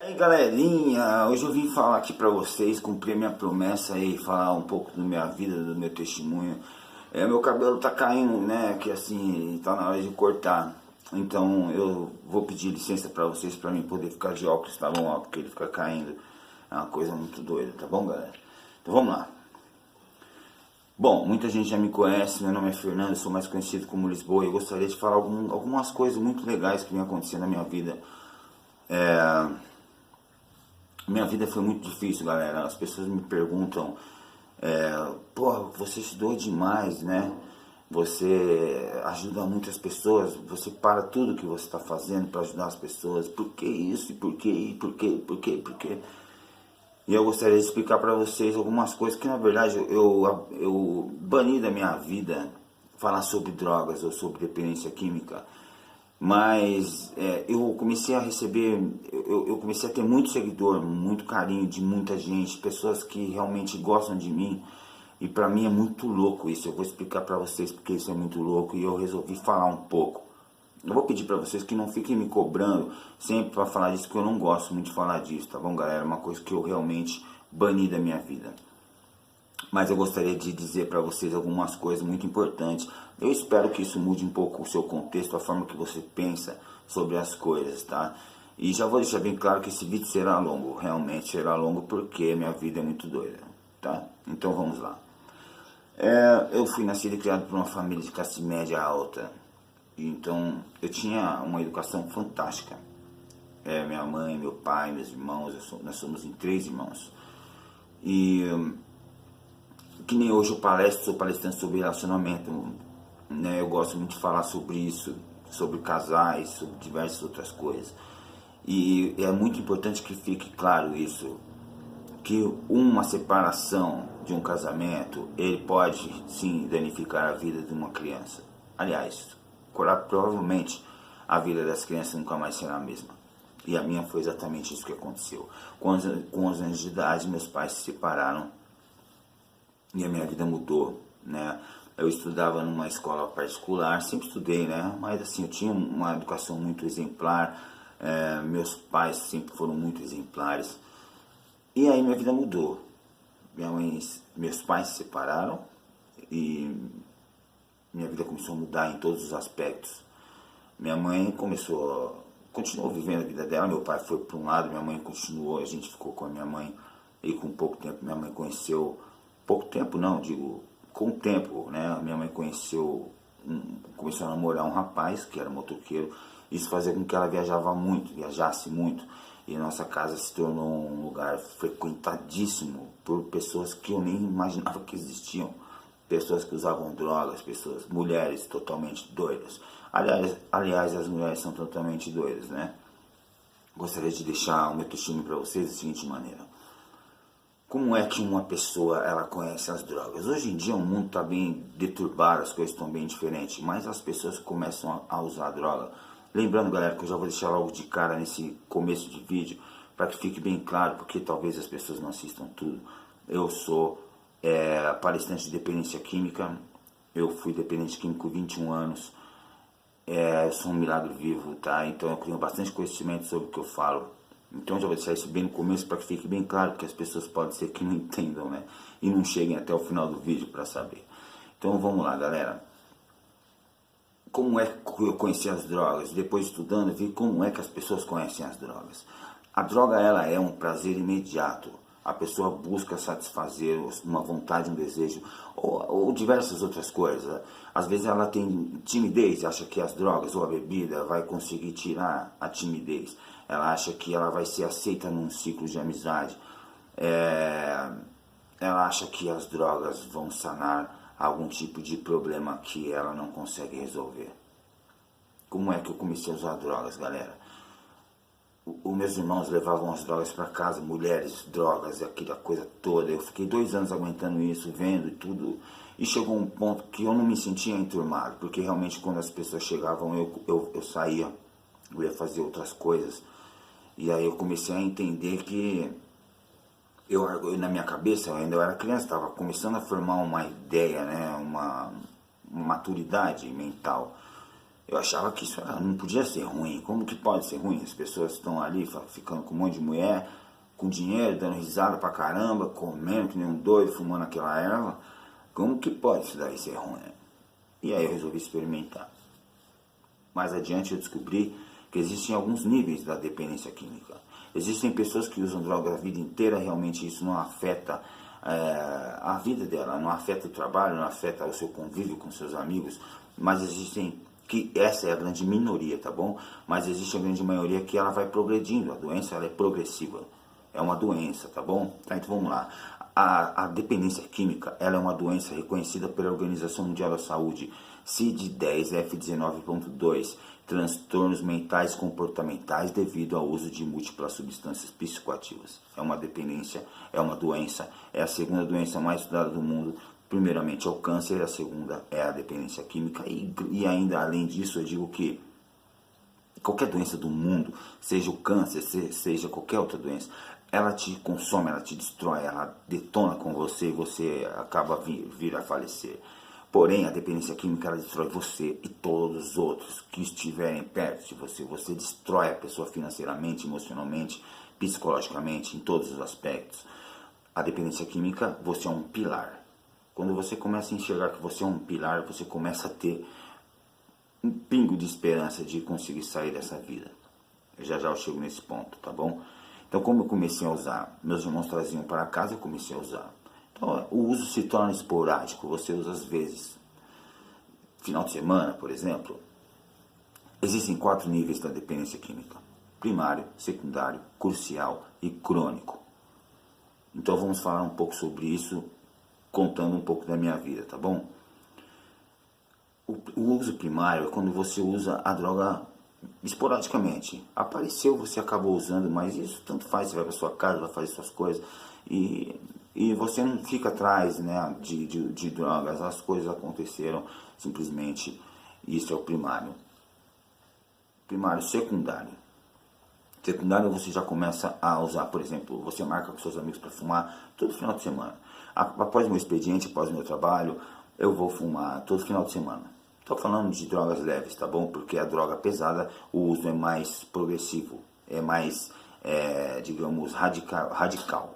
Aí galerinha, hoje eu vim falar aqui pra vocês, cumprir minha promessa aí, falar um pouco da minha vida, do meu testemunho. Meu cabelo tá caindo, né, que assim, tá na hora de cortar. Então eu vou pedir licença pra vocês pra mim poder ficar de óculos, tá bom? Ó, porque ele fica caindo, é uma coisa muito doida, tá bom, galera? Então vamos lá. Bom, muita gente já me conhece, meu nome é Fernando, sou mais conhecido como Lisboa e eu gostaria de falar algumas coisas muito legais que vem acontecendo na minha vida. Minha vida foi muito difícil, galera. As pessoas me perguntam, porra, você estudou demais, né? Você ajuda muitas pessoas, você para tudo que você está fazendo para ajudar as pessoas. Por que isso? Por que? Por que? Por que? Por quê? E eu gostaria de explicar para vocês algumas coisas que na verdade eu bani da minha vida falar sobre drogas ou sobre dependência química. Mas eu comecei a receber, eu comecei a ter muito seguidor, muito carinho de muita gente, pessoas que realmente gostam de mim. E pra mim é muito louco isso, eu vou explicar pra vocês porque isso é muito louco e eu resolvi falar um pouco. Eu vou pedir pra vocês que não fiquem me cobrando sempre pra falar disso, porque eu não gosto muito de falar disso, tá bom, galera? É uma coisa que eu realmente bani da minha vida. Mas eu gostaria de dizer para vocês algumas coisas muito importantes. Eu espero que isso mude um pouco o seu contexto, a forma que você pensa sobre as coisas, tá? E já vou deixar bem claro que esse vídeo será longo, realmente será longo porque minha vida é muito doida, tá? Então vamos lá. Eu fui nascido e criado por uma família de classe média alta, então eu tinha uma educação fantástica. Minha mãe, meu pai, meus irmãos, nós somos em 3 irmãos. E que nem hoje eu palestro, sou palestrante sobre relacionamento, né? Eu gosto muito de falar sobre isso, sobre casais, sobre diversas outras coisas. E é muito importante que fique claro isso, que uma separação de um casamento, ele pode sim danificar a vida de uma criança. Aliás, provavelmente a vida das crianças nunca mais será a mesma. E a minha foi exatamente isso que aconteceu. Com 11 anos de idade, meus pais se separaram e a minha vida mudou, né? Eu estudava numa escola particular, sempre estudei, né? Mas assim, eu tinha uma educação muito exemplar, meus pais sempre foram muito exemplares. E aí minha vida mudou. Meus pais se separaram e minha vida começou a mudar em todos os aspectos. Minha mãe continuou vivendo a vida dela, meu pai foi para um lado, minha mãe continuou, a gente ficou com a minha mãe e com pouco tempo minha mãe conheceu. Pouco tempo não, digo, com o tempo, né? Minha mãe começou a namorar um rapaz que era motoqueiro. Isso fazia com que ela viajasse muito. E nossa casa se tornou um lugar frequentadíssimo por pessoas que eu nem imaginava que existiam. Pessoas que usavam drogas, mulheres totalmente doidas. Aliás, as mulheres são totalmente doidas, né? Gostaria de deixar o meu testemunho para vocês da seguinte maneira. Como é que uma pessoa ela conhece as drogas? Hoje em dia o mundo está bem deturbado, as coisas estão bem diferentes, mas as pessoas começam a usar droga. Lembrando, galera, que eu já vou deixar logo de cara nesse começo de vídeo, para que fique bem claro, porque talvez as pessoas não assistam tudo. Eu sou palestrante de dependência química, eu fui dependente químico 21 anos, eu sou um milagre vivo, tá? Então eu tenho bastante conhecimento sobre o que eu falo. Então eu já vou deixar isso bem no começo para que fique bem claro, porque as pessoas podem ser que não entendam, né? E não cheguem até o final do vídeo para saber. Então vamos lá, galera. Como é que eu conheci as drogas? Depois estudando, eu vi como é que as pessoas conhecem as drogas. A droga, ela é um prazer imediato. A pessoa busca satisfazer uma vontade, um desejo, ou diversas outras coisas. Às vezes ela tem timidez, acha que as drogas ou a bebida vai conseguir tirar a timidez. Ela acha que ela vai ser aceita num ciclo de amizade. Ela acha que as drogas vão sanar algum tipo de problema que ela não consegue resolver. Como é que eu comecei a usar drogas, galera? Os meus irmãos levavam as drogas para casa, mulheres, drogas, aquela coisa toda. Eu fiquei 2 anos aguentando isso, vendo e tudo. E chegou um ponto que eu não me sentia enturmado, porque realmente quando as pessoas chegavam eu saía, eu ia fazer outras coisas. E aí eu comecei a entender que na minha cabeça, eu ainda era criança, estava começando a formar uma ideia, né, uma maturidade mental. Eu achava que isso não podia ser ruim. Como que pode ser ruim? As pessoas estão ali ficando com um monte de mulher, com dinheiro, dando risada pra caramba, comendo que nem um doido, fumando aquela erva. Como que pode isso daí ser ruim? E aí eu resolvi experimentar. Mais adiante eu descobri que existem alguns níveis da dependência química. Existem pessoas que usam droga a vida inteira, realmente isso não afeta a vida dela, não afeta o trabalho, não afeta o seu convívio com seus amigos, mas existem, que essa é a grande minoria, tá bom? Mas existe a grande maioria que ela vai progredindo, a doença ela é progressiva, é uma doença, tá bom? Tá, então vamos lá. A dependência química, ela é uma doença reconhecida pela Organização Mundial da Saúde, CID-10 F19.2, transtornos mentais comportamentais devido ao uso de múltiplas substâncias psicoativas. É uma dependência, é uma doença, é a segunda doença mais estudada do mundo. Primeiramente é o câncer, a segunda é a dependência química. E ainda além disso, eu digo que qualquer doença do mundo, seja o câncer, seja qualquer outra doença, ela te consome, ela te destrói, ela detona com você e você acaba vir a falecer. Porém, a dependência química ela destrói você e todos os outros que estiverem perto de você. Você destrói a pessoa financeiramente, emocionalmente, psicologicamente, em todos os aspectos. A dependência química, você é um pilar. Quando você começa a enxergar que você é um pilar, você começa a ter um pingo de esperança de conseguir sair dessa vida. Já eu chego nesse ponto, tá bom? Então, como eu comecei a usar, meus irmãos traziam para casa, eu comecei a usar. Então, o uso se torna esporádico, você usa às vezes. Final de semana, por exemplo, existem 4 níveis da dependência química: primário, secundário, crucial e crônico. Então, vamos falar um pouco sobre isso, contando um pouco da minha vida, tá bom? O uso primário é quando você usa a droga esporadicamente. Apareceu, você acabou usando, mas isso tanto faz, você vai para sua casa, vai fazer suas coisas e você não fica atrás, né, de drogas, as coisas aconteceram simplesmente. Isso é o primário. Primário, secundário. Secundário você já começa a usar, por exemplo, você marca com seus amigos para fumar todo final de semana. Após meu expediente, após meu trabalho, eu vou fumar todo final de semana. Estou falando de drogas leves, tá bom? Porque a droga pesada, o uso é mais progressivo, é mais, digamos, radical.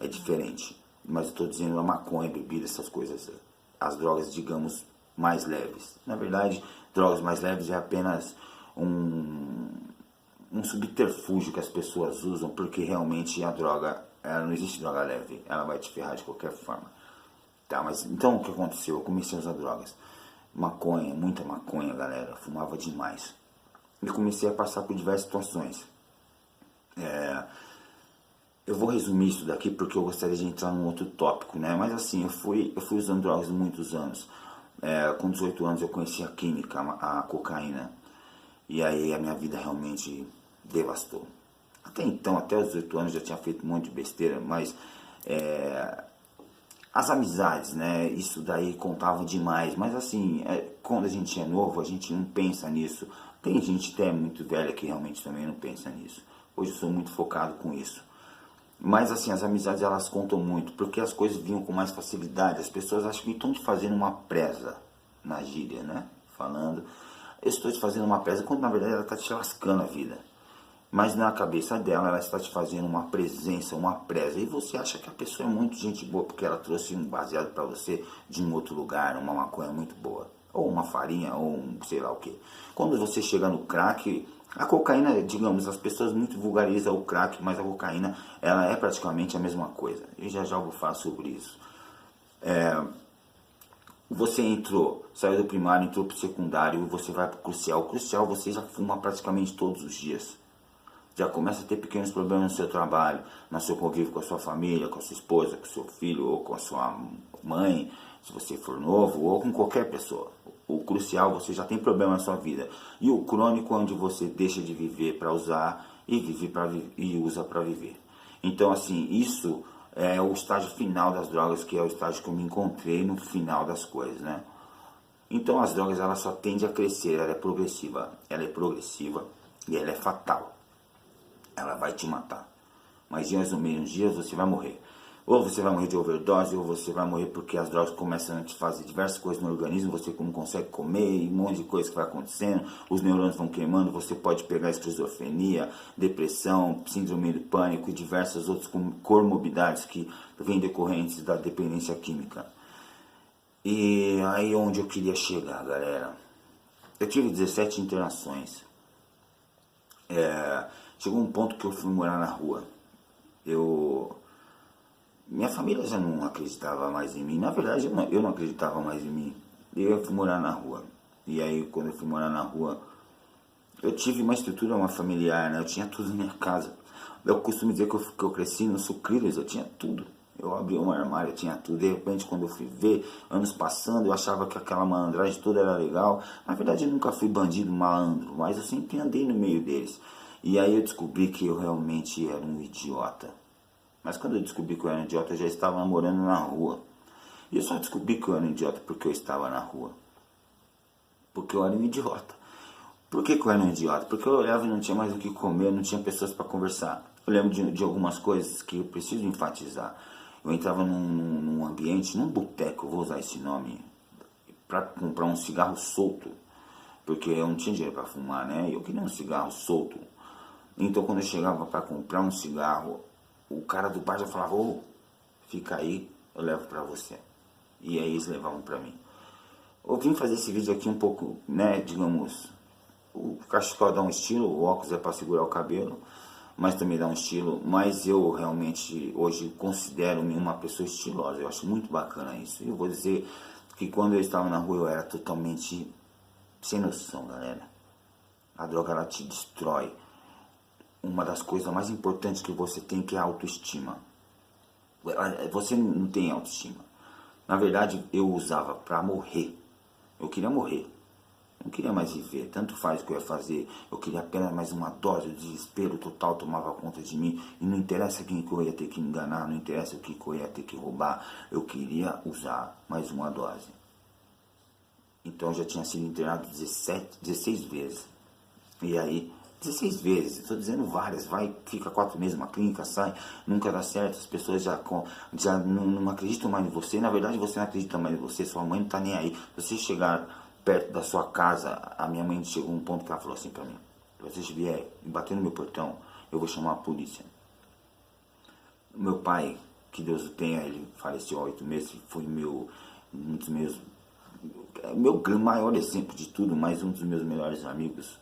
É diferente. Mas eu estou dizendo a maconha, bebida, essas coisas, as drogas, digamos, mais leves. Na verdade, drogas mais leves é apenas um subterfúgio que as pessoas usam, porque realmente a droga, não existe droga leve, ela vai te ferrar de qualquer forma. Tá, mas então o que aconteceu? Eu comecei a usar drogas. Maconha, muita maconha, galera, fumava demais. E comecei a passar por diversas situações. Eu vou resumir isso daqui porque eu gostaria de entrar num outro tópico, né? Mas assim, eu fui usando drogas há muitos anos. Com 18 anos eu conheci a química, a cocaína. E aí a minha vida realmente devastou. Até então, até os 18 anos, já tinha feito um monte de besteira, mas as amizades, né, isso daí contava demais. Mas assim, quando a gente é novo, a gente não pensa nisso. Tem gente até muito velha que realmente também não pensa nisso. Hoje eu sou muito focado com isso. Mas assim, as amizades elas contam muito, porque as coisas vinham com mais facilidade. As pessoas acham que estão te fazendo uma presa, na gíria, né, falando. Eu estou te fazendo uma presa, quando na verdade ela está te lascando a vida. Mas na cabeça dela, ela está te fazendo uma presença, uma presa. E você acha que a pessoa é muito gente boa, porque ela trouxe um baseado para você de um outro lugar, uma maconha muito boa. Ou uma farinha, ou um sei lá o que. Quando você chega no crack, a cocaína, digamos, as pessoas muito vulgarizam o crack, mas a cocaína, ela é praticamente a mesma coisa. Eu já vou falar sobre isso. Você saiu do primário, entrou para o secundário, e você vai para o crucial. O crucial você já fuma praticamente todos os dias. Já começa a ter pequenos problemas no seu trabalho, no seu convívio com a sua família, com a sua esposa, com o seu filho, ou com a sua mãe, se você for novo, ou com qualquer pessoa. O crucial, você já tem problema na sua vida. E o crônico, onde você deixa de viver para usar e vive e usa para viver. Então, assim, isso é o estágio final das drogas, que é o estágio que eu me encontrei no final das coisas, né? Então, as drogas, elas só tendem a crescer, ela é progressiva e ela é fatal. Ela vai te matar. Mas mais ou menos dias você vai morrer. Ou você vai morrer de overdose, ou você vai morrer porque as drogas começam a te fazer diversas coisas no organismo, você não consegue comer, e um monte de coisa que vai acontecendo, os neurônios vão queimando, você pode pegar esquizofrenia, depressão, síndrome do pânico e diversas outras comorbidades que vêm decorrentes da dependência química. E aí onde eu queria chegar, galera? Eu tive 17 internações. Chegou um ponto que eu fui morar na rua. Minha família já não acreditava mais em mim. Na verdade, eu não acreditava mais em mim. Eu fui morar na rua. E aí, quando eu fui morar na rua, eu tive uma estrutura, uma familiar, né? Eu tinha tudo na minha casa. Eu costumo dizer que eu cresci no sucrilhos, eu tinha tudo. Eu abri um armário, eu tinha tudo. De repente, quando eu fui ver, anos passando, eu achava que aquela malandragem toda era legal. Na verdade, eu nunca fui bandido, malandro, mas eu sempre andei no meio deles. E aí eu descobri que eu realmente era um idiota. Mas quando eu descobri que eu era um idiota, eu já estava morando na rua. E eu só descobri que eu era um idiota porque eu estava na rua. Porque eu era um idiota. Por que eu era um idiota? Porque eu olhava e não tinha mais o que comer, não tinha pessoas para conversar. Eu lembro de algumas coisas que eu preciso enfatizar. Eu entrava num ambiente, num boteco, eu vou usar esse nome, para comprar um cigarro solto. Porque eu não tinha dinheiro para fumar, né? Eu queria um cigarro solto. Então quando eu chegava para comprar um cigarro, o cara do bar já falava, ô, fica aí, eu levo para você. E aí eles levavam para mim. Eu vim fazer esse vídeo aqui um pouco, né, digamos, o cachecol dá um estilo, o óculos é para segurar o cabelo, mas também dá um estilo, mas eu realmente hoje considero-me uma pessoa estilosa, eu acho muito bacana isso. E eu vou dizer que quando eu estava na rua eu era totalmente sem noção, galera. A droga, ela te destrói. Uma das coisas mais importantes que você tem, que é a autoestima. Você não tem autoestima. Na verdade, eu usava para morrer. Eu queria morrer. Eu não queria mais viver. Tanto faz o que eu ia fazer. Eu queria apenas mais uma dose. O desespero total tomava conta de mim. E não interessa quem que eu ia ter que enganar. Não interessa o que eu ia ter que roubar. Eu queria usar mais uma dose. Então eu já tinha sido internado 16 vezes. E aí, 16 vezes, estou dizendo várias, vai, fica 4 meses numa clínica, sai, nunca dá certo, as pessoas já não acreditam mais em você, na verdade você não acredita mais em você, sua mãe não está nem aí. Se você chegar perto da sua casa, a minha mãe chegou a um ponto que ela falou assim para mim, se você vier e bater no meu portão, eu vou chamar a polícia. O meu pai, que Deus o tenha, ele faleceu há 8 meses, foi um dos meus, meu maior exemplo de tudo, mas um dos meus melhores amigos,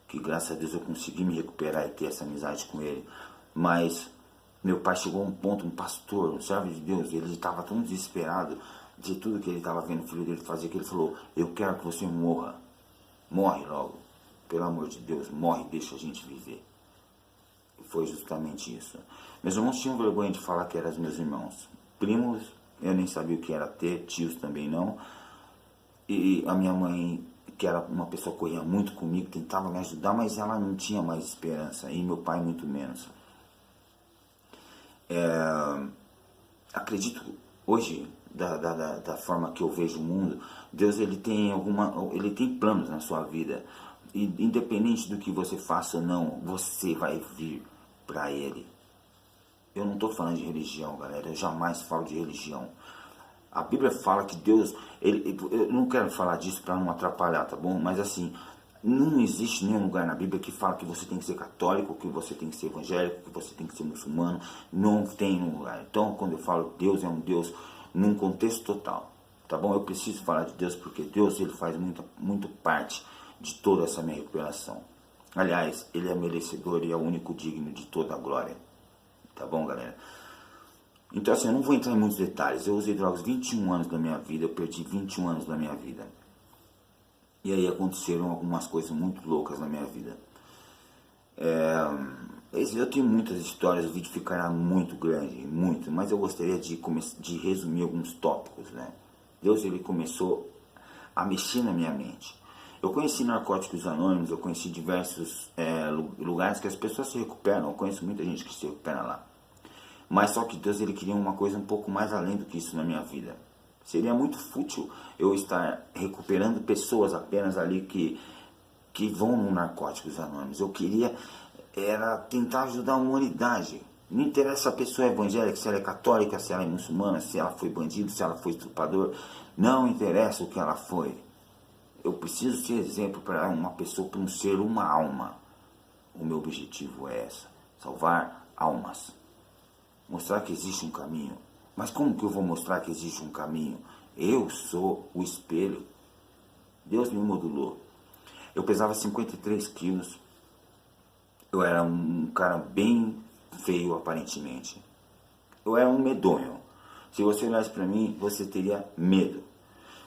que graças a Deus eu consegui me recuperar e ter essa amizade com ele. Mas meu pai chegou a um ponto, um pastor, um servo de Deus, ele estava tão desesperado de tudo que ele estava vendo o filho dele fazer, que ele falou, eu quero que você morra, morre logo, pelo amor de Deus, morre, deixa a gente viver. E foi justamente isso. Meus irmãos tinham vergonha de falar que eram os meus irmãos. Primos, eu nem sabia o que era ter, tios também não. E a minha mãe, que era uma pessoa que corria muito comigo, tentava me ajudar, mas ela não tinha mais esperança, e meu pai muito menos. Acredito hoje, da forma que eu vejo o mundo, Deus ele tem planos na sua vida, e independente do que você faça ou não, você vai vir para Ele. Eu não estou falando de religião, galera, eu jamais falo de religião. A Bíblia fala que Deus, eu não quero falar disso para não atrapalhar, tá bom? Mas assim, não existe nenhum lugar na Bíblia que fala que você tem que ser católico, que você tem que ser evangélico, que você tem que ser muçulmano. Não tem nenhum lugar. Então, quando eu falo Deus, é um Deus num contexto total, tá bom? Eu preciso falar de Deus porque Deus ele faz muito parte de toda essa minha recuperação. Aliás, Ele é merecedor e é o único digno de toda a glória. Tá bom, galera? Então assim, eu não vou entrar em muitos detalhes. Eu usei drogas 21 anos da minha vida, eu perdi 21 anos da minha vida. E aí aconteceram algumas coisas muito loucas na minha vida. Eu tenho muitas histórias, o vídeo ficará muito grande, muito, mas eu gostaria de resumir alguns tópicos, né? Deus ele começou a mexer na minha mente. Eu conheci Narcóticos Anônimos, eu conheci diversos lugares que as pessoas se recuperam, eu conheço muita gente que se recupera lá. Mas só que Deus ele queria uma coisa um pouco mais além do que isso na minha vida. Seria muito fútil eu estar recuperando pessoas apenas ali que vão no Narcóticos Anônimos. Eu queria era tentar ajudar a humanidade. Não interessa se a pessoa é evangélica, se ela é católica, se ela é muçulmana, se ela foi bandido, se ela foi estuprador. Não interessa o que ela foi. Eu preciso ser exemplo para uma pessoa, para um ser, uma alma. O meu objetivo é essa, salvar almas. Mostrar que existe um caminho. Mas como que eu vou mostrar que existe um caminho? Eu sou o espelho. Deus me modulou. Eu pesava 53 quilos. Eu era um cara bem feio, aparentemente. Eu era um medonho. Se você olhasse para mim, você teria medo.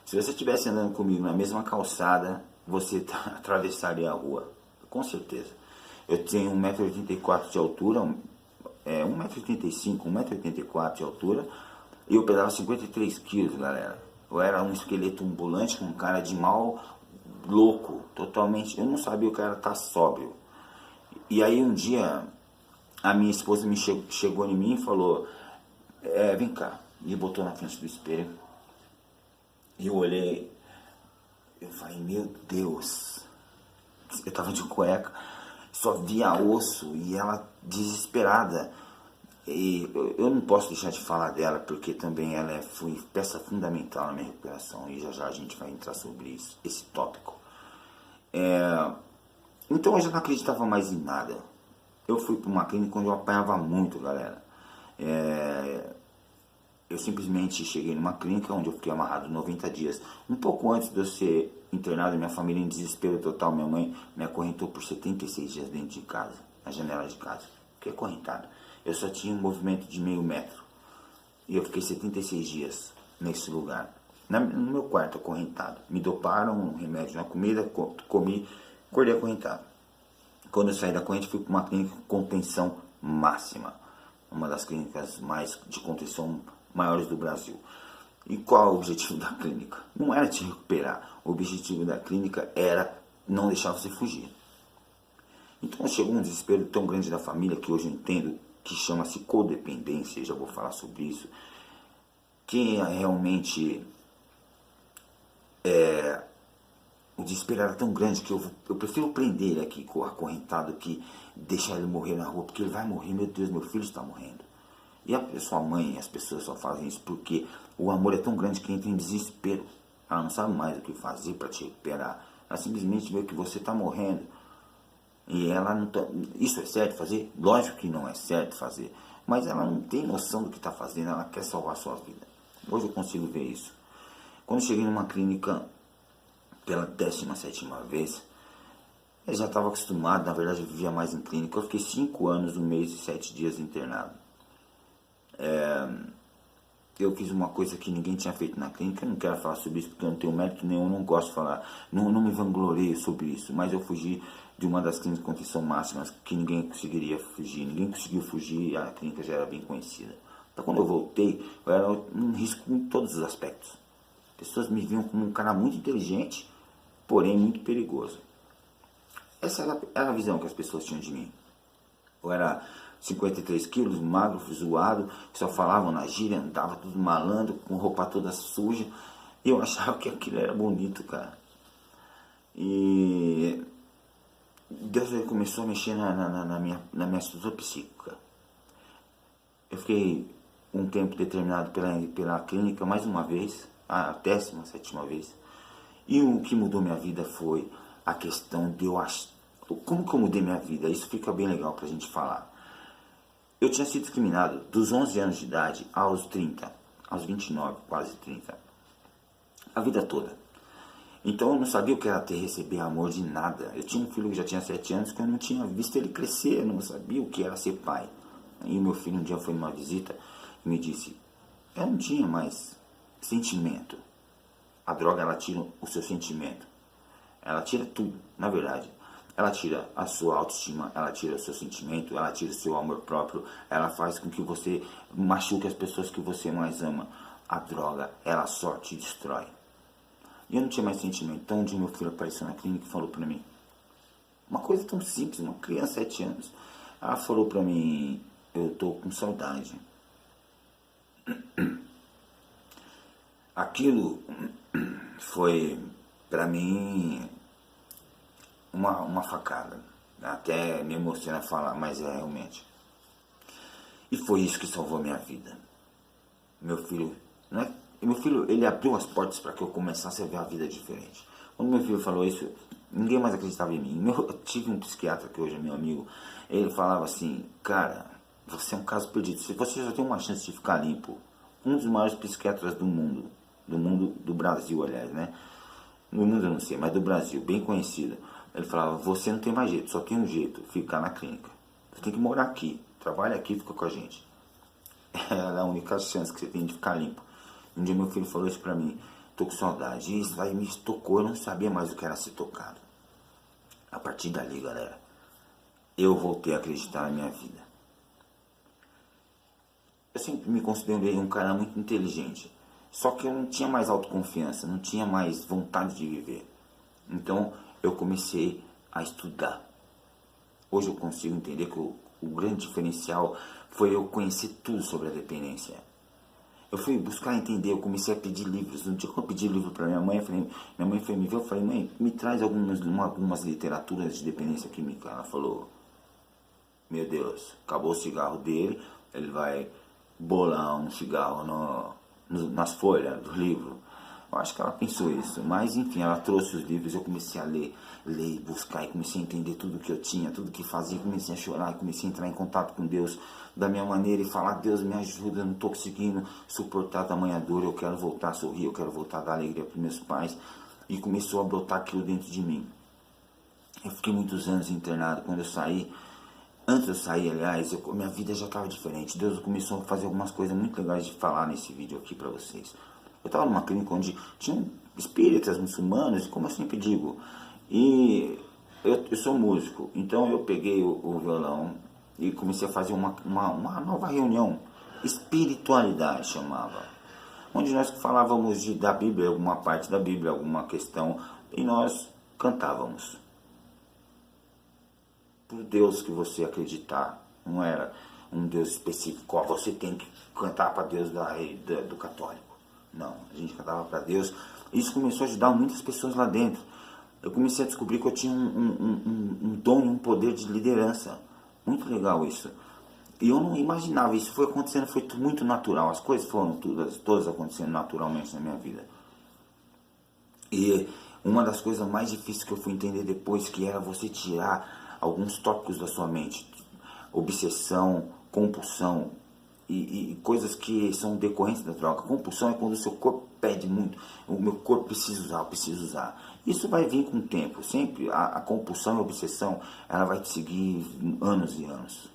Se você estivesse andando comigo na mesma calçada, você atravessaria a rua. Com certeza. Eu tenho 1,84 m de altura, 1,85 m, 1,84 m de altura, e eu pesava 53 quilos, galera. Eu era um esqueleto ambulante com cara de mal louco, totalmente. Eu não sabia o que era estar sóbrio. E aí um dia, a minha esposa chegou em mim e falou, vem cá, me botou na frente do espelho. E eu olhei, eu falei, meu Deus, eu tava de cueca, só via osso, e ela desesperada. E eu não posso deixar de falar dela, porque também ela foi peça fundamental na minha recuperação, e já já a gente vai entrar sobre isso, esse tópico. Então eu já não acreditava mais em nada. Eu fui para uma clínica onde eu apanhava muito, galera. Eu simplesmente cheguei numa clínica onde eu fiquei amarrado 90 dias. Um pouco antes de eu ser internado, minha família em desespero total, minha mãe me acorrentou por 76 dias dentro de casa, na janela de casa. Fiquei acorrentado. Eu só tinha um movimento de meio metro. E eu fiquei 76 dias nesse lugar. No meu quarto, acorrentado. Me doparam um remédio na comida, comi, acordei acorrentado. Quando eu saí da corrente, fui para uma clínica com contenção máxima. Uma das clínicas mais de contenção maiores do Brasil. E qual é o objetivo da clínica? Não era te recuperar. O objetivo da clínica era não deixar você fugir. Então chegou um desespero tão grande da família, que hoje eu entendo, que chama-se codependência, já vou falar sobre isso, que realmente o desespero era tão grande que eu prefiro prender ele aqui acorrentado que deixar ele morrer na rua, porque ele vai morrer, meu Deus, meu filho está morrendo. E a sua mãe, as pessoas só fazem isso porque o amor é tão grande que entra em desespero. Ela não sabe mais o que fazer para te recuperar. Ela simplesmente vê que você está morrendo. E ela não tá... Isso é certo fazer? Lógico que não é certo fazer. Mas ela não tem noção do que está fazendo. Ela quer salvar a sua vida. Hoje eu consigo ver isso. Quando eu cheguei numa clínica pela 17ª vez, eu já estava acostumado. Na verdade eu vivia mais em clínica. Eu fiquei 5 anos, 1 mês e 7 dias internado. Eu fiz uma coisa que ninguém tinha feito na clínica. Eu não quero falar sobre isso porque eu não tenho mérito nenhum, não gosto de falar, não me vangloreio sobre isso, mas eu fugi de uma das clínicas de contenção máximas que ninguém conseguiria fugir, ninguém conseguiu fugir, e a clínica já era bem conhecida. Então quando eu voltei, eu era um risco em todos os aspectos. As pessoas me viam como um cara muito inteligente, porém muito perigoso. Essa era a visão que as pessoas tinham de mim. Eu era 53 quilos, magro, zoado, que só falavam na gíria, andava tudo malandro, com roupa toda suja. E eu achava que aquilo era bonito, cara. E Deus começou a mexer na minha estrutura psíquica. Eu fiquei um tempo determinado pela clínica, mais uma vez, a 17ª vez. E o que mudou minha vida foi a questão de eu achar. Como que eu mudei minha vida? Isso fica bem legal pra gente falar. Eu tinha sido discriminado dos 11 anos de idade aos 30, aos 29, quase 30. A vida toda. Então eu não sabia o que era receber amor de nada. Eu tinha um filho que já tinha 7 anos que eu não tinha visto ele crescer, eu não sabia o que era ser pai. E o meu filho um dia foi numa visita e me disse, eu não tinha mais sentimento. A droga, ela tira o seu sentimento. Ela tira tudo, na verdade. Ela tira a sua autoestima, ela tira o seu sentimento, ela tira o seu amor próprio, ela faz com que você machuque as pessoas que você mais ama. A droga, ela só te destrói. E eu não tinha mais sentimento. Então um dia meu filho apareceu na clínica e falou pra mim, uma coisa tão simples, uma criança de 7 anos. Ela falou pra mim, eu tô com saudade. Aquilo foi pra mim uma facada. Até me emociona falar, mas é realmente. E foi isso que salvou a minha vida. Meu filho, não é? Meu filho, ele abriu as portas para que eu começasse a ver a vida diferente. Quando meu filho falou isso, ninguém mais acreditava em mim. Eu tive um psiquiatra que hoje é meu amigo. Ele falava assim: cara, você é um caso perdido. Se você só tem uma chance de ficar limpo, um dos maiores psiquiatras do mundo do Brasil, aliás, né? No mundo eu não sei, mas do Brasil, bem conhecido. Ele falava: você não tem mais jeito, só tem um jeito, ficar na clínica. Você tem que morar aqui, trabalha aqui, fica com a gente. É a única chance que você tem de ficar limpo. Um dia meu filho falou isso pra mim: tô com saudade. E isso aí me tocou, eu não sabia mais o que era ser tocado. A partir dali, galera, eu voltei a acreditar na minha vida. Eu sempre me considerei um cara muito inteligente. Só que eu não tinha mais autoconfiança, não tinha mais vontade de viver. Então eu comecei a estudar. Hoje eu consigo entender que o grande diferencial foi eu conhecer tudo sobre a dependência. Eu fui buscar entender, eu comecei a pedir livros. No dia que eu pedi livro para minha mãe, minha mãe foi me ver, eu falei: mãe, me traz algumas literaturas de dependência química. Ela falou: meu Deus, acabou o cigarro dele, ele vai bolar um cigarro nas folhas do livro. Eu acho que ela pensou isso, mas enfim, ela trouxe os livros, eu comecei a ler, buscar, e comecei a entender tudo que eu tinha, tudo que fazia, comecei a chorar, comecei a entrar em contato com Deus da minha maneira e falar: Deus, me ajuda, eu não estou conseguindo suportar tamanha dor, eu quero voltar a sorrir, eu quero voltar a dar alegria para meus pais. E começou a brotar aquilo dentro de mim. Eu fiquei muitos anos internado. Quando eu saí, antes de eu sair, aliás, minha vida já estava diferente. Deus começou a fazer algumas coisas muito legais de falar nesse vídeo aqui para vocês. Eu estava numa clínica onde tinham espíritas muçulmanos, como eu sempre digo. E eu sou músico, então eu peguei o violão e comecei a fazer uma nova reunião. Espiritualidade chamava. Onde nós falávamos da Bíblia, alguma parte da Bíblia, alguma questão, e nós cantávamos. Por Deus que você acreditar, não era um Deus específico, ó, você tem que cantar para Deus do católico. Não, a gente cantava para Deus. Isso começou a ajudar muitas pessoas lá dentro. Eu comecei a descobrir que eu tinha um dom e um poder de liderança. Muito legal isso. E eu não imaginava, isso foi acontecendo, foi muito natural. As coisas foram todas acontecendo naturalmente na minha vida. E uma das coisas mais difíceis que eu fui entender depois, que era você tirar alguns tópicos da sua mente. Obsessão, compulsão e coisas que são decorrentes da droga. Compulsão é quando o seu corpo pede muito. O meu corpo precisa usar, eu preciso usar. Isso vai vir com o tempo. Sempre a compulsão e a obsessão, ela vai te seguir anos e anos.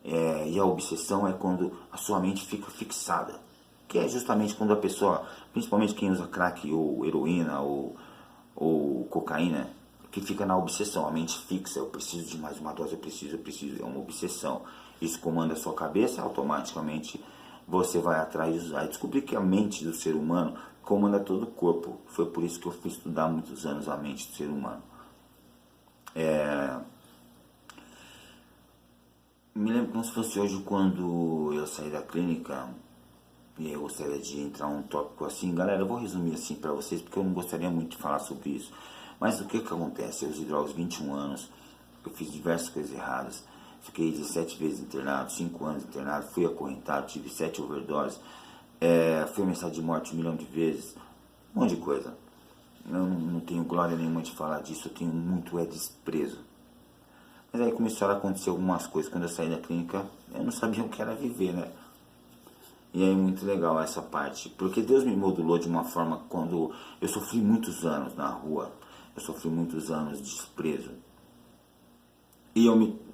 E a obsessão é quando a sua mente fica fixada. Que é justamente quando a pessoa, principalmente quem usa crack ou heroína ou cocaína, que fica na obsessão, a mente fixa: eu preciso de mais uma dose, eu preciso, é uma obsessão. Isso comanda a sua cabeça, automaticamente você vai atrás de usar. E descobri que a mente do ser humano comanda todo o corpo. Foi por isso que eu fui estudar muitos anos a mente do ser humano. Me lembro como se fosse hoje, quando eu saí da clínica, e eu gostaria de entrar um tópico assim. Galera, eu vou resumir assim para vocês, porque eu não gostaria muito de falar sobre isso. Mas o que acontece? Eu usei drogas 21 anos, eu fiz diversas coisas erradas, fiquei 17 vezes internado, 5 anos internado, fui acorrentado, tive 7 overdoses, fui ameaçado de morte 1 milhão de vezes, um monte de coisa. Eu não tenho glória nenhuma de falar disso, eu tenho muito desprezo. Mas aí começaram a acontecer algumas coisas. Quando eu saí da clínica, eu não sabia o que era viver, né? E aí muito legal essa parte, porque Deus me modulou de uma forma. Quando eu sofri muitos anos na rua, eu sofri muitos anos de desprezo. E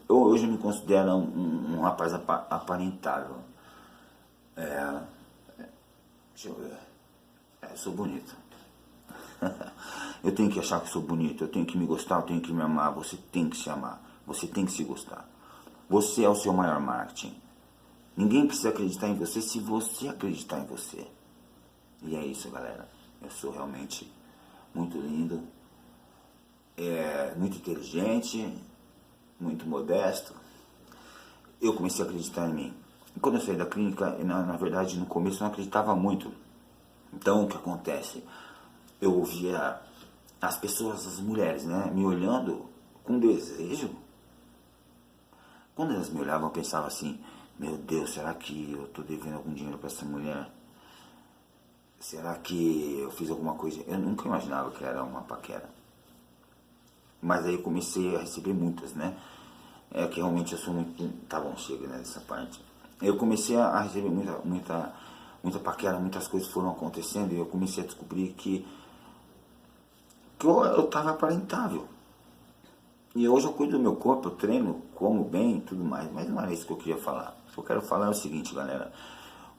hoje eu me considero um rapaz aparentável. Deixa eu ver. Eu sou bonito. Eu tenho que achar que sou bonito, eu tenho que me gostar, eu tenho que me amar. Você tem que se amar, você tem que se gostar. Você é o seu maior marketing. Ninguém precisa acreditar em você se você acreditar em você. E é isso, galera. Eu sou realmente muito lindo, muito inteligente, muito modesto. Eu comecei a acreditar em mim. E quando eu saí da clínica, na verdade, no começo eu não acreditava muito. Então, o que acontece? Eu ouvia as pessoas, as mulheres, né, me olhando com desejo. Quando elas me olhavam, eu pensava assim: Meu Deus, será que eu tô devendo algum dinheiro para essa mulher? Será que eu fiz alguma coisa? Eu nunca imaginava que era uma paquera. Mas aí eu comecei a receber muitas, né? É que realmente eu sou muito... Tá bom, chega, né, dessa parte. Eu comecei a receber muita paquera, muitas coisas foram acontecendo e eu comecei a descobrir que eu tava aparentável. E hoje eu cuido do meu corpo, eu treino, como bem e tudo mais, mas não era isso que eu queria falar. O que eu quero falar é o seguinte, galera.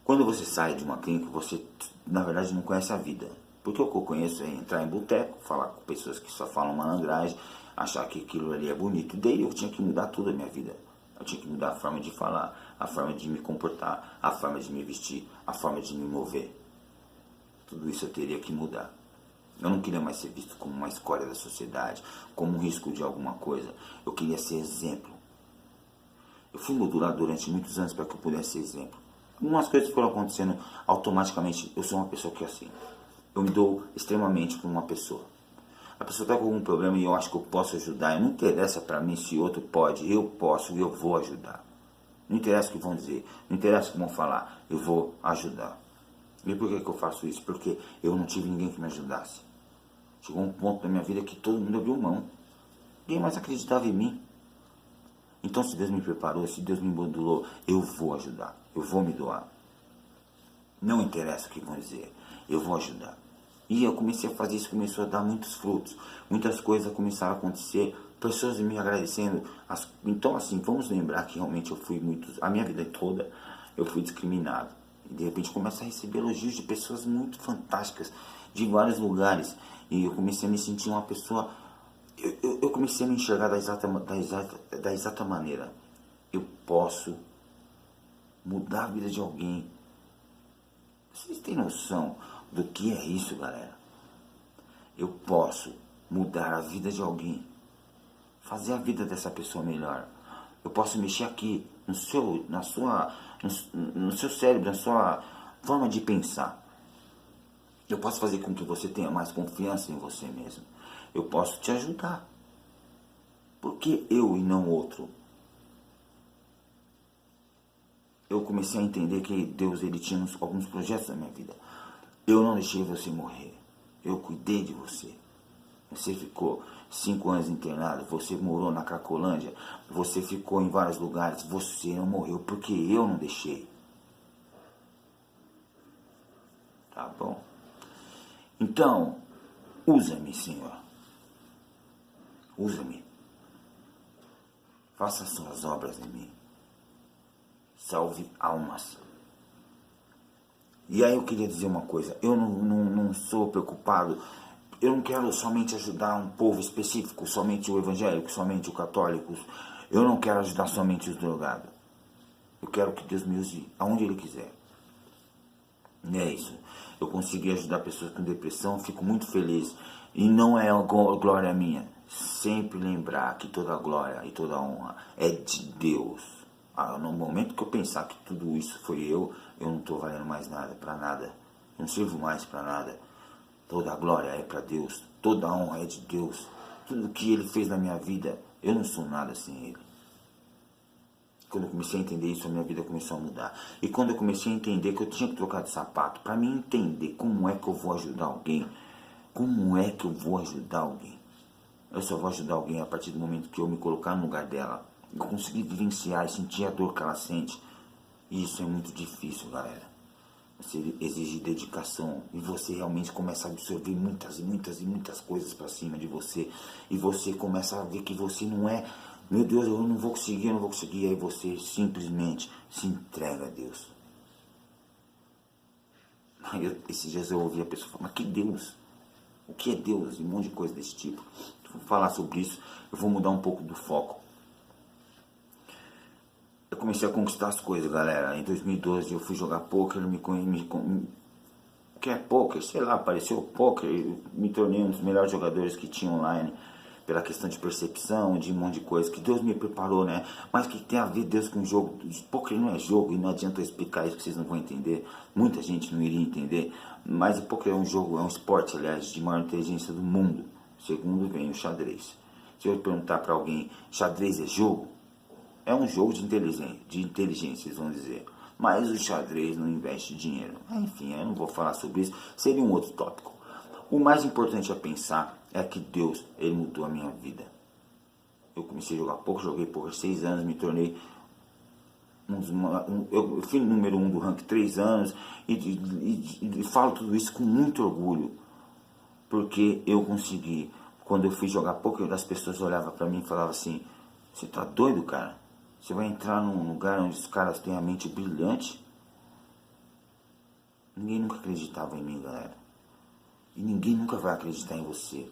Quando você sai de uma clínica, você, na verdade, não conhece a vida. Porque o que eu conheço é entrar em boteco, falar com pessoas que só falam malandragem, achar que aquilo ali é bonito. E daí eu tinha que mudar toda a minha vida. Eu tinha que mudar a forma de falar, a forma de me comportar, a forma de me vestir, a forma de me mover. Tudo isso eu teria que mudar. Eu não queria mais ser visto como uma escória da sociedade, como um risco de alguma coisa. Eu queria ser exemplo. Eu fui modular durante muitos anos para que eu pudesse ser exemplo. Algumas coisas foram acontecendo automaticamente. Eu sou uma pessoa que é assim. Eu me dou extremamente com uma pessoa. A pessoa está com algum problema e eu acho que eu posso ajudar. E não interessa para mim se outro pode. Eu posso e eu vou ajudar. Não interessa o que vão dizer. Não interessa o que vão falar. Eu vou ajudar. E por que eu faço isso? Porque eu não tive ninguém que me ajudasse. Chegou um ponto da minha vida que todo mundo abriu mão. Ninguém mais acreditava em mim. Então, se Deus me preparou, se Deus me modulou, eu vou ajudar. Eu vou me doar. Não interessa o que vão dizer. Eu vou ajudar. E eu comecei a fazer isso, começou a dar muitos frutos. Muitas coisas começaram a acontecer. Pessoas me agradecendo. Então, assim, vamos lembrar que realmente eu fui muito... A minha vida toda, eu fui discriminado. E, de repente, começo a receber elogios de pessoas muito fantásticas, de vários lugares. E eu comecei a me sentir uma pessoa... Eu comecei a me enxergar da exata maneira. Eu posso mudar a vida de alguém. Vocês têm noção do que é isso, galera? Eu posso mudar a vida de alguém. Fazer a vida dessa pessoa melhor. Eu posso mexer aqui no seu cérebro, na sua forma de pensar. Eu posso fazer com que você tenha mais confiança em você mesmo. Eu posso te ajudar. Por que eu e não outro? Eu comecei a entender que Deus ele tinha alguns projetos na minha vida. Eu não deixei você morrer. Eu cuidei de você. Você ficou 5 anos internado, você morou na Cracolândia, você ficou em vários lugares, você não morreu porque eu não deixei. Tá bom? Então, usa-me, Senhor. Usa-me. Faça suas obras em mim. Salve almas. E aí eu queria dizer uma coisa. Eu não sou preocupado. Eu não quero somente ajudar um povo específico, somente o evangélico, somente o católico. Eu não quero ajudar somente os drogados. Eu quero que Deus me use aonde Ele quiser. E é isso. Eu consegui ajudar pessoas com depressão, fico muito feliz. E não é glória minha. Sempre lembrar que toda glória e toda honra é de Deus. No momento que eu pensar que tudo isso foi eu não estou valendo mais nada, para nada. Eu não sirvo mais para nada. Toda a glória é para Deus. Toda a honra é de Deus. Tudo que Ele fez na minha vida, eu não sou nada sem Ele. Quando eu comecei a entender isso, a minha vida começou a mudar. E quando eu comecei a entender que eu tinha que trocar de sapato, para mim entender como é que eu vou ajudar alguém, como é que eu vou ajudar alguém. Eu só vou ajudar alguém a partir do momento que eu me colocar no lugar dela. Eu conseguir vivenciar e sentir a dor que ela sente. E isso é muito difícil, galera. Você exige dedicação e você realmente começa a absorver muitas coisas para cima de você. E você começa a ver que você não é... Meu Deus, eu não vou conseguir. E aí você simplesmente se entrega a Deus. Esses dias eu ouvi a pessoa falar, mas que Deus? O que é Deus? E um monte de coisa desse tipo. Vou falar sobre isso, eu vou mudar um pouco do foco. Eu comecei a conquistar as coisas, galera. Em 2012 eu fui jogar poker, que é poker, sei lá, apareceu poker, eu me tornei um dos melhores jogadores que tinha online, pela questão de percepção, de um monte de coisa, que Deus me preparou, né? Mas que tem a ver Deus com o jogo? Poker não é jogo, e não adianta eu explicar isso que vocês não vão entender, muita gente não iria entender, mas o poker é um jogo, é um esporte, aliás, de maior inteligência do mundo, segundo vem o xadrez. Se eu perguntar para alguém, xadrez é jogo? É um jogo de inteligência, vamos dizer. Mas o xadrez não investe dinheiro. Enfim, eu não vou falar sobre isso. Seria um outro tópico. O mais importante a pensar é que Deus, ele mudou a minha vida. Eu comecei a jogar pouco, joguei por 6 anos, me tornei eu fui número 1 do ranking 3 anos e falo tudo isso com muito orgulho, porque eu consegui. Quando eu fui jogar poker, as pessoas olhavam para mim e falavam assim: você tá doido, cara? Você vai entrar num lugar onde os caras têm a mente brilhante? Ninguém nunca acreditava em mim, galera. E ninguém nunca vai acreditar em você.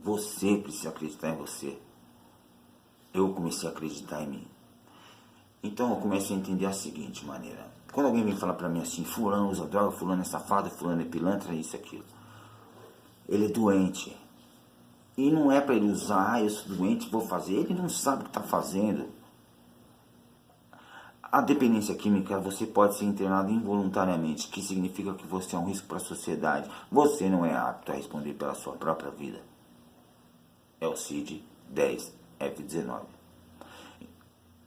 Você precisa acreditar em você. Eu comecei a acreditar em mim. Então eu comecei a entender a seguinte maneira. Quando alguém vem falar pra mim assim: fulano usa droga, fulano é safado, fulano é pilantra, isso, aquilo. Ele é doente. E não é para ele usar: eu sou doente, vou fazer. Ele não sabe o que está fazendo. A dependência química, você pode ser internado involuntariamente, que significa que você é um risco para a sociedade. Você não é apto a responder pela sua própria vida. É o CID-10F19.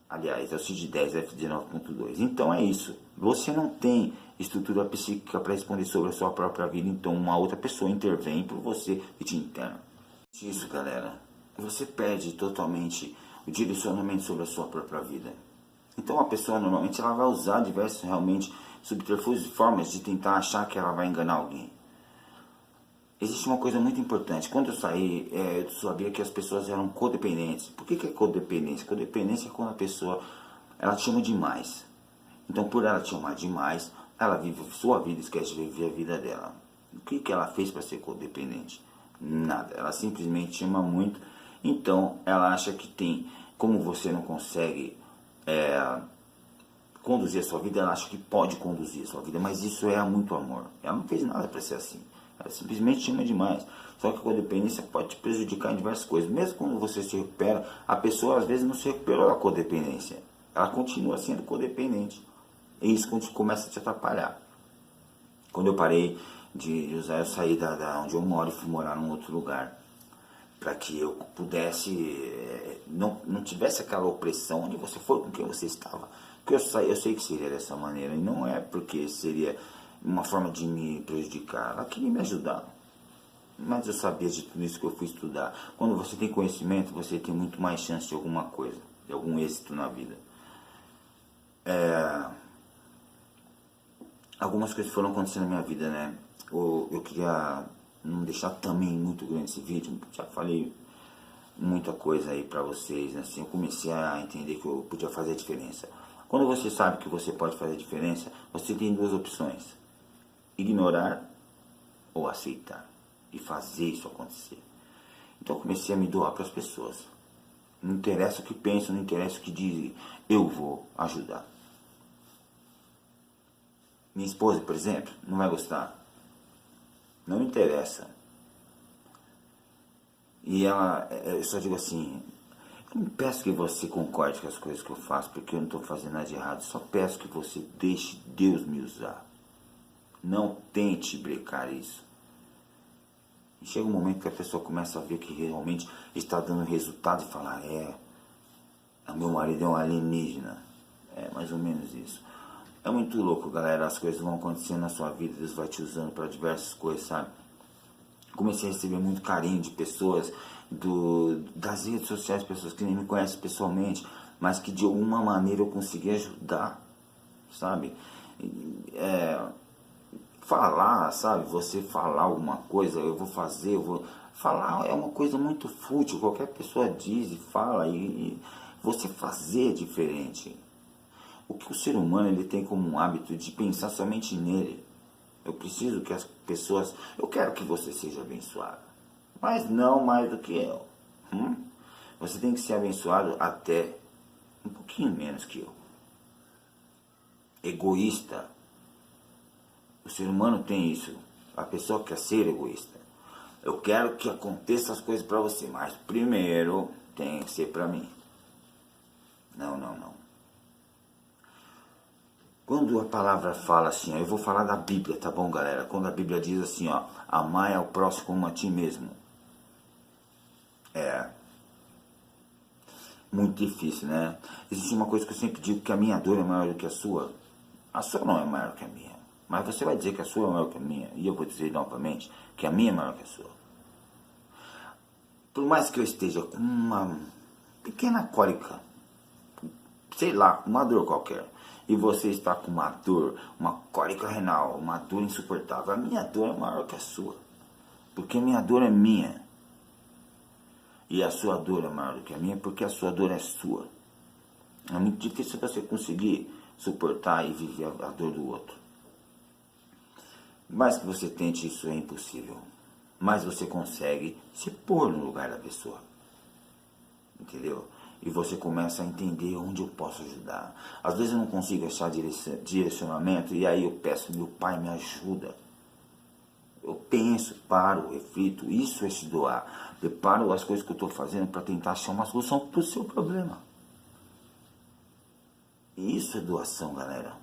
Aliás, é o CID-10F19.2. Então é isso. Você não tem estrutura psíquica para responder sobre a sua própria vida, então uma outra pessoa intervém por você e te interna. Isso, galera. Você perde totalmente o direcionamento sobre a sua própria vida. Então a pessoa normalmente ela vai usar diversos realmente subterfúgios e formas de tentar achar que ela vai enganar alguém. Existe uma coisa muito importante. Quando eu saí, eu sabia que as pessoas eram codependentes. Por que é codependência? Codependência é quando a pessoa ela te ama demais. Então por ela te amar demais, ela vive sua vida e esquece de viver a vida dela. O que ela fez para ser codependente? Nada. Ela simplesmente te ama muito. Então ela acha que tem, como você não consegue conduzir a sua vida, ela acha que pode conduzir a sua vida, mas isso é muito amor. Ela não fez nada para ser assim. Ela simplesmente te ama demais. Só que a codependência pode te prejudicar em diversas coisas. Mesmo quando você se recupera, a pessoa às vezes não se recuperou da codependência. Ela continua sendo codependente. E isso começa a te atrapalhar. Quando eu parei de usar, eu saí da onde eu moro e fui morar num outro lugar. Para que eu pudesse, não tivesse aquela opressão onde você foi, com quem você estava. Porque eu sei que seria dessa maneira, e não é porque seria uma forma de me prejudicar. Ela queria me ajudar, mas eu sabia de tudo isso que eu fui estudar. Quando você tem conhecimento, você tem muito mais chance de alguma coisa, de algum êxito na vida. Algumas coisas foram acontecendo na minha vida, né? Eu queria não deixar também muito grande esse vídeo, já falei muita coisa aí pra vocês, assim, eu comecei a entender que eu podia fazer a diferença. Quando você sabe que você pode fazer a diferença, você tem duas opções: ignorar ou aceitar e fazer isso acontecer. Então eu comecei a me doar para as pessoas. Não interessa o que pensam, não interessa o que dizem, eu vou ajudar. Minha esposa, por exemplo, não vai gostar. Não me interessa. E ela, eu só digo assim: eu não peço que você concorde com as coisas que eu faço, porque eu não estou fazendo nada de errado. Só peço que você deixe Deus me usar. Não tente brecar isso. E chega um momento que a pessoa começa a ver que realmente está dando resultado e falar: meu marido é um alienígena. É mais ou menos isso. É muito louco, galera. As coisas vão acontecendo na sua vida, Deus vai te usando para diversas coisas, sabe? Comecei a receber muito carinho de pessoas das redes sociais, pessoas que nem me conhecem pessoalmente, mas que de alguma maneira eu consegui ajudar, sabe? Falar, sabe? Você falar alguma coisa, eu vou fazer, eu vou... Falar é uma coisa muito fútil, qualquer pessoa diz e fala, e você fazer é diferente. O que o ser humano ele tem como um hábito de pensar somente nele. Eu preciso que as pessoas... Eu quero que você seja abençoado, mas não mais do que eu. Você tem que ser abençoado até um pouquinho menos que eu. Egoísta. O ser humano tem isso. A pessoa quer ser egoísta. Eu quero que aconteça as coisas para você, mas primeiro tem que ser para mim. Não, não, não. Quando a palavra fala assim, ó, eu vou falar da Bíblia, tá bom, galera? Quando a Bíblia diz assim, ó, amai ao próximo como a ti mesmo. muito difícil, né? Existe uma coisa que eu sempre digo, que a minha dor é maior do que a sua. A sua não é maior que a minha, mas você vai dizer que a sua é maior que a minha, e eu vou dizer novamente que a minha é maior que a sua. Por mais que eu esteja com uma pequena cólica, sei lá, uma dor qualquer, e você está com uma dor, uma cólica renal, uma dor insuportável, a minha dor é maior que a sua, porque a minha dor é minha, e a sua dor é maior do que a minha, porque a sua dor é sua. É muito difícil você conseguir suportar e viver a dor do outro. Mais que você tente, isso é impossível. Mas você consegue se pôr no lugar da pessoa. Entendeu? E você começa a entender onde eu posso ajudar. Às vezes eu não consigo achar direcionamento, e aí eu peço, meu pai, me ajuda. Eu penso, paro, reflito, isso é se doar. Preparo as coisas que eu estou fazendo para tentar achar uma solução para o seu problema. E isso é doação, galera.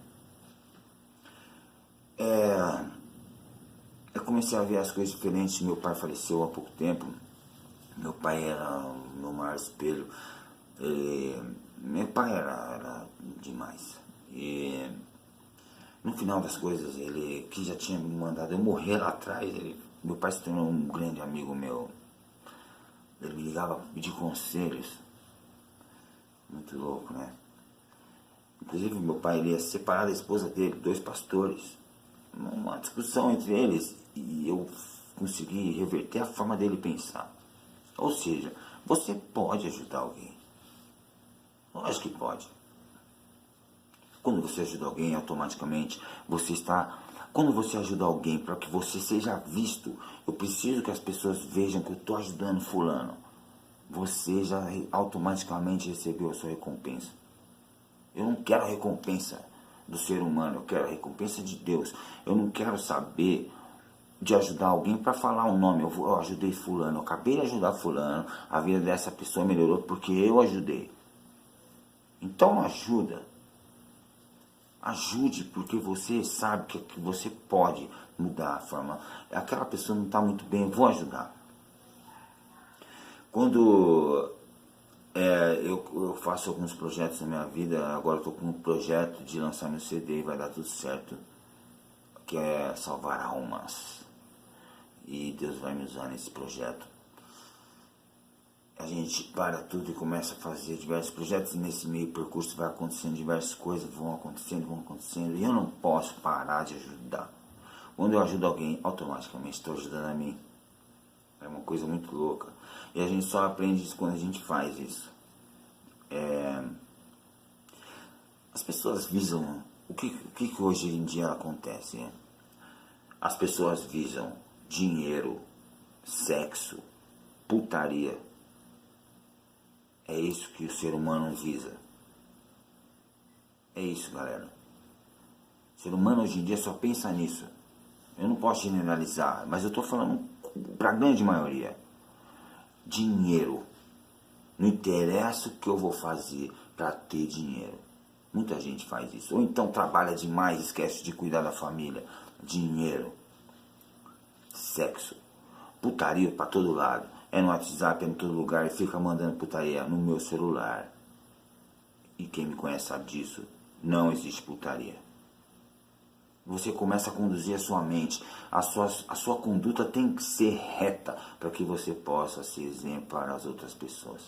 Eu comecei a ver as coisas diferentes. Meu pai faleceu há pouco tempo. Meu pai era o meu maior espelho. Meu pai era demais. E no final das coisas, ele que já tinha me mandado eu morrer lá atrás, meu pai se tornou um grande amigo meu. Ele me ligava para pedir conselhos. Muito louco, né? Inclusive, meu pai, ele ia separar da esposa dele, 2 pastores. Uma discussão entre eles, e eu consegui reverter a forma dele pensar. Ou seja, você pode ajudar alguém. Lógico que pode. Quando você ajuda alguém, automaticamente você está... Quando você ajuda alguém para que você seja visto, eu preciso que as pessoas vejam que eu estou ajudando fulano. Você já automaticamente recebeu a sua recompensa. Eu não quero a recompensa do ser humano, eu quero a recompensa de Deus. Eu não quero saber de ajudar alguém para falar o nome. Eu ajudei fulano, eu acabei de ajudar fulano, a vida dessa pessoa melhorou porque eu ajudei. Então ajuda. Ajude, porque você sabe que você pode mudar a forma. Aquela pessoa não está muito bem, eu vou ajudar. Quando eu faço alguns projetos na minha vida, agora eu estou com um projeto de lançar meu CD e vai dar tudo certo, que é salvar almas. E Deus vai me usar nesse projeto. A gente para tudo e começa a fazer diversos projetos, e nesse meio percurso vai acontecendo diversas coisas, vão acontecendo, e eu não posso parar de ajudar. Quando eu ajudo alguém, automaticamente estou ajudando a mim. É uma coisa muito louca. E a gente só aprende isso quando a gente faz isso. As pessoas visam... O que hoje em dia acontece? As pessoas visam dinheiro, sexo, putaria. É isso que o ser humano visa. É isso, galera. O ser humano hoje em dia só pensa nisso. Eu não posso generalizar, mas eu estou falando para a grande maioria. Dinheiro. Não interessa o que eu vou fazer para ter dinheiro. Muita gente faz isso. Ou então trabalha demais, esquece de cuidar da família. Dinheiro. Sexo. Putaria para todo lado. É no WhatsApp, é em todo lugar, e fica mandando putaria no meu celular. E quem me conhece sabe disso. Não existe putaria. Você começa a conduzir a sua mente. A sua conduta tem que ser reta para que você possa ser exemplo para as outras pessoas.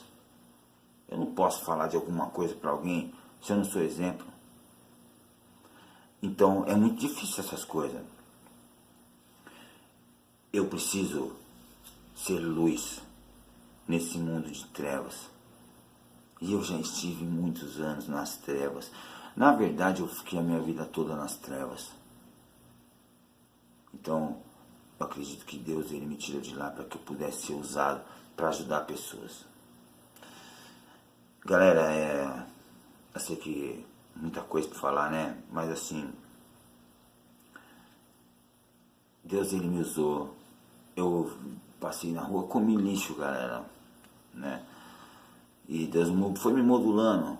Eu não posso falar de alguma coisa para alguém se eu não sou exemplo. Então é muito difícil essas coisas. Eu preciso ser luz nesse mundo de trevas. E eu já estive muitos anos nas trevas. Na verdade, eu fiquei a minha vida toda nas trevas. Então, eu acredito que Deus ele me tirou de lá para que eu pudesse ser usado para ajudar pessoas. Galera, eu sei que muita coisa para falar, né? Mas assim, Deus ele me usou. Eu passei na rua, comi lixo, galera, né? E Deus foi me modulando.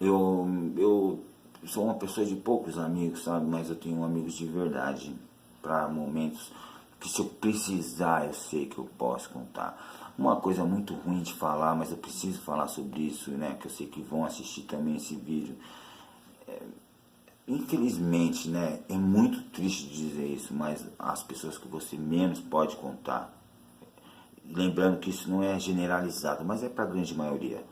Eu sou uma pessoa de poucos amigos, sabe? Mas eu tenho amigos de verdade para momentos que, se eu precisar, eu sei que eu posso contar. Uma coisa muito ruim de falar, mas eu preciso falar sobre isso, né? Que eu sei que vão assistir também esse vídeo. Infelizmente, né? É muito triste dizer isso, mas as pessoas que você menos pode contar, lembrando que isso não é generalizado, mas é para a grande maioria.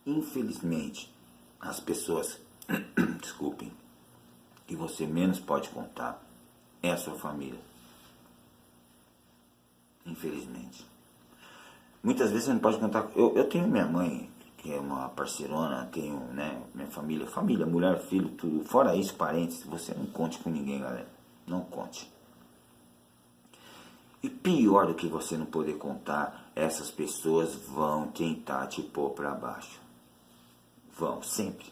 Infelizmente, as pessoas, desculpem, que você menos pode contar é a sua família. Infelizmente. Muitas vezes você não pode contar. Eu tenho minha mãe, que é uma parceirona, tenho, né, minha família, mulher, filho, tudo. Fora isso, parentes, você não conte com ninguém, galera. Não conte. E pior do que você não poder contar, essas pessoas vão tentar te pôr para baixo. Vão, sempre.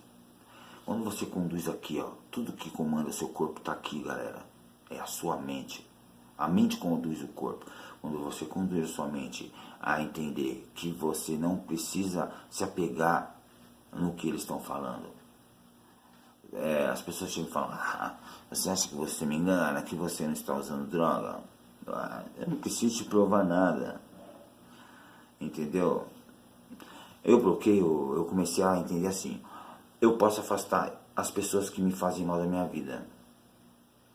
Quando você conduz aqui, ó, tudo que comanda seu corpo está aqui, galera. É a sua mente. A mente conduz o corpo. Quando você conduz a sua mente a entender que você não precisa se apegar no que eles estão falando. As pessoas chegam e falam, você acha que você me engana, que você não está usando droga? Eu não preciso te provar nada. Entendeu? Eu bloqueio, eu comecei a entender assim, eu posso afastar as pessoas que me fazem mal da minha vida.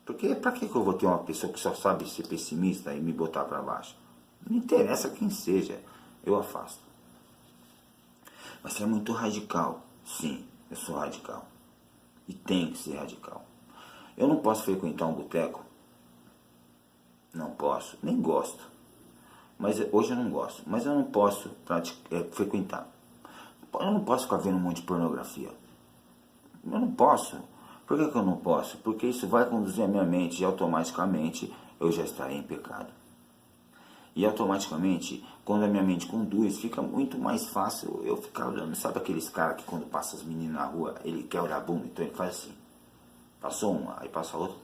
Porque pra que eu vou ter uma pessoa que só sabe ser pessimista e me botar pra baixo? Não interessa quem seja, eu afasto. Mas você é muito radical. Sim, eu sou radical. E tenho que ser radical. Eu não posso frequentar um boteco. Não posso, nem gosto. Mas hoje eu não gosto. Mas eu não posso frequentar. Eu não posso ficar vendo um monte de pornografia. Eu não posso. Por que eu não posso? Porque isso vai conduzir a minha mente e automaticamente eu já estarei em pecado. E automaticamente, quando a minha mente conduz, fica muito mais fácil eu ficar olhando. Sabe aqueles caras que quando passa as meninas na rua, ele quer olhar a bunda, então ele faz assim. Passou uma, aí passa outra.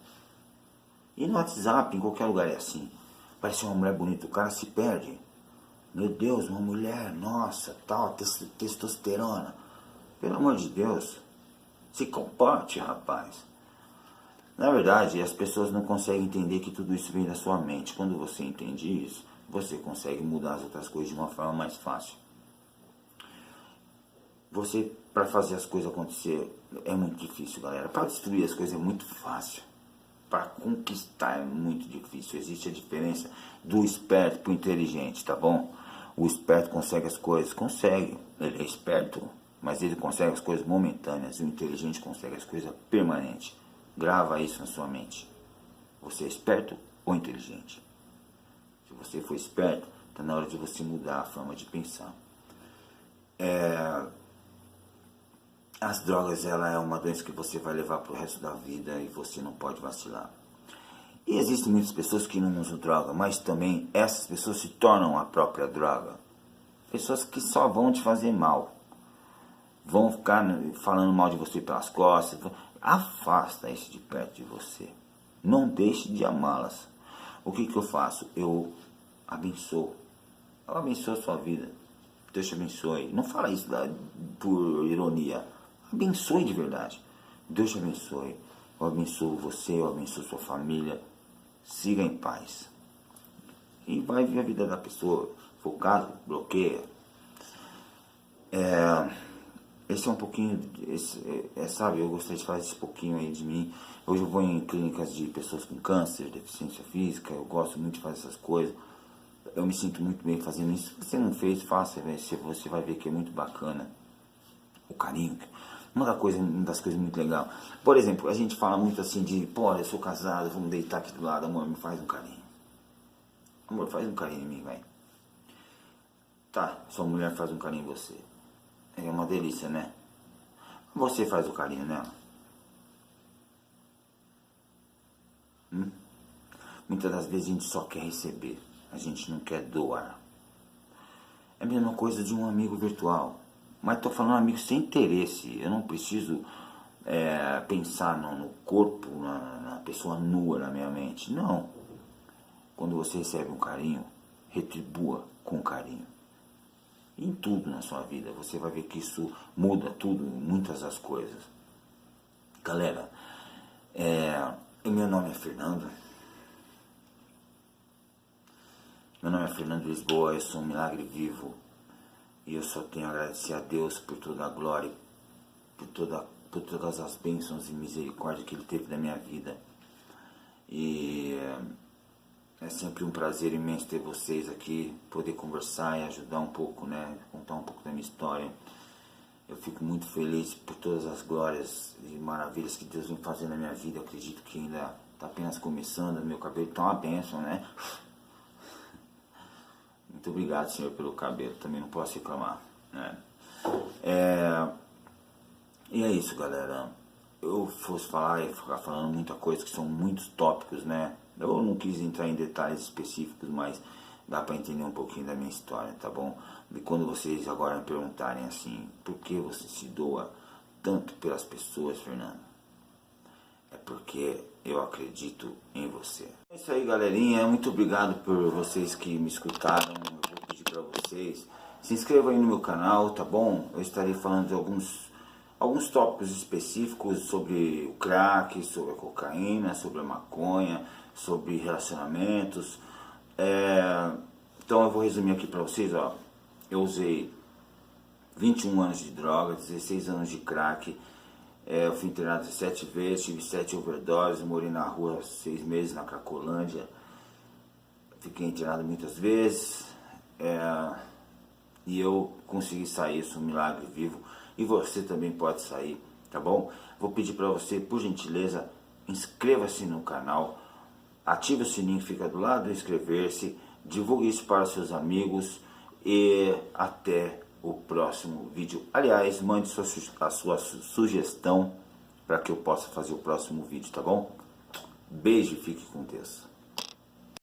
E no WhatsApp, em qualquer lugar é assim. Parece uma mulher bonita, o cara se perde. Meu Deus, uma mulher, nossa, tal, testosterona. Pelo amor de Deus, se comporte, rapaz. Na verdade, as pessoas não conseguem entender que tudo isso vem da sua mente. Quando você entende isso, você consegue mudar as outras coisas de uma forma mais fácil. Você, para fazer as coisas acontecer, é muito difícil, galera. Para destruir as coisas é muito fácil. Para conquistar é muito difícil. Existe a diferença do esperto para o inteligente, tá bom? O esperto consegue as coisas, consegue. Ele é esperto, mas ele consegue as coisas momentâneas. E o inteligente consegue as coisas permanentes. Grava isso na sua mente. Você é esperto ou inteligente? Se você for esperto, está na hora de você mudar a forma de pensar. As drogas, ela é uma doença que você vai levar para o resto da vida e você não pode vacilar. E existem muitas pessoas que não usam droga, mas também essas pessoas se tornam a própria droga. Pessoas que só vão te fazer mal. Vão ficar falando mal de você pelas costas. Afasta isso de perto de você. Não deixe de amá-las. O que eu faço? Eu abençoo. Eu abençoo a sua vida. Deus te abençoe. Não fala isso por ironia. Abençoe de verdade. Deus te abençoe. Eu abençoo você, eu abençoo sua família. Siga em paz. E vai ver a vida da pessoa. Focado, bloqueia. Esse é um pouquinho, sabe, eu gostaria de falar esse pouquinho aí de mim. Hoje eu vou em clínicas de pessoas com câncer, deficiência física, eu gosto muito de fazer essas coisas. Eu me sinto muito bem fazendo isso. Se você não fez, faça, você vai ver que é muito bacana. O carinho. Uma das coisas muito legais. Por exemplo, a gente fala muito assim de, pô, eu sou casado, vamos deitar aqui do lado, amor, me faz um carinho. Amor, faz um carinho em mim, vai. Tá, sua mulher faz um carinho em você. É uma delícia, né? Você faz o carinho nela. Muitas das vezes a gente só quer receber. A gente não quer doar. É a mesma coisa de um amigo virtual. Mas estou falando amigo sem interesse. Eu não preciso pensar no corpo, na pessoa nua na minha mente. Não. Quando você recebe um carinho, retribua com carinho. Em tudo na sua vida, você vai ver que isso muda tudo, muitas das coisas. Galera, o meu nome é Fernando. Meu nome é Fernando Lisboa, eu sou um milagre vivo. E eu só tenho a agradecer a Deus por toda a glória, por todas as bênçãos e misericórdia que Ele teve na minha vida. E é sempre um prazer imenso ter vocês aqui, poder conversar e ajudar um pouco, né? Contar um pouco da minha história. Eu fico muito feliz por todas as glórias e maravilhas que Deus vem fazendo na minha vida. Eu acredito que ainda está apenas começando, meu cabelo está uma bênção, né? Muito obrigado, Senhor, pelo cabelo, também não posso reclamar, né? E é isso, galera. Eu fosse falar e ficar falando muita coisa, que são muitos tópicos, né? Eu não quis entrar em detalhes específicos, mas dá para entender um pouquinho da minha história, tá bom? E quando vocês agora me perguntarem assim, por que você se doa tanto pelas pessoas, Fernando? É porque eu acredito em você. É isso aí, galerinha. Muito obrigado por vocês que me escutaram. Eu vou pedir para vocês, se inscrevam aí no meu canal, tá bom? Eu estarei falando de alguns tópicos específicos sobre o crack, sobre a cocaína, sobre a maconha, sobre relacionamentos. Então eu vou resumir aqui para vocês, ó. Eu usei 21 anos de droga, 16 anos de crack. Eu fui internado 17 vezes, tive 7 overdoses, morei na rua 6 meses na Cracolândia. Fiquei internado muitas vezes. E eu consegui sair, sou um milagre vivo. E você também pode sair, tá bom? Vou pedir para você, por gentileza, inscreva-se no canal. Ative o sininho que fica do lado do inscrever-se. Divulgue isso para seus amigos. E até o próximo vídeo. Aliás, mande a sua sugestão para que eu possa fazer o próximo vídeo, tá bom? Beijo e fique com Deus.